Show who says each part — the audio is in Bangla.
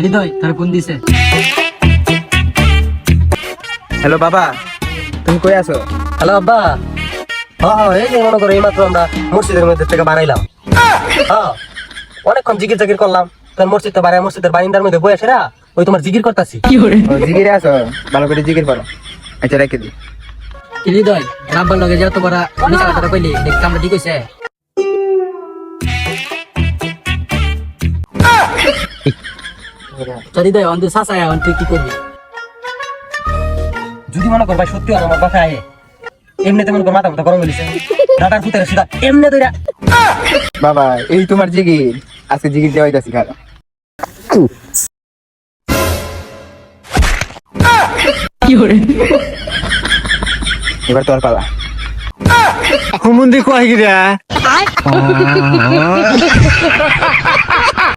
Speaker 1: হৃদয় তোর ফোন দিছে।
Speaker 2: হ্যালো বাবা, তুমি কই আছো?
Speaker 1: হ্যালো আব্বা। এই যে মনে করো এইমাত্র আমরা মসজিদের মধ্যে থেকে বানাইলাম। অনেকক্ষণ জিকির জাকির করলাম, তোর মসজিদ তো বানায় মসজিদের বারিন্দার মধ্যে বসে না ওই তোমার জিকির করতেছি।
Speaker 2: ও, জিকিরে আছো? ভালো করে জিকির করো। আচ্ছা রেখে দি।
Speaker 1: হৃদয় রাব্বার লগে যত বড় মিছা কথা কইলি দেখতে আমরা ঠিক হইছে। তো হৃদয় অন্ত সাসায় অন্ত কি করবি? যদি মনে কর ভাই সত্যি আমার বাসায় আয়ে এমনিতে মনে কর মাথা মতো গরম হইছে, দাদার পুতের সুদা এমনি দইরা।
Speaker 2: বাবা এই তোমার জিকির, আজকে জিকির দেওয়াই যাচ্ছি খারাপ। এবার তোর পালা।
Speaker 3: হুমুন্দি কয় গিরা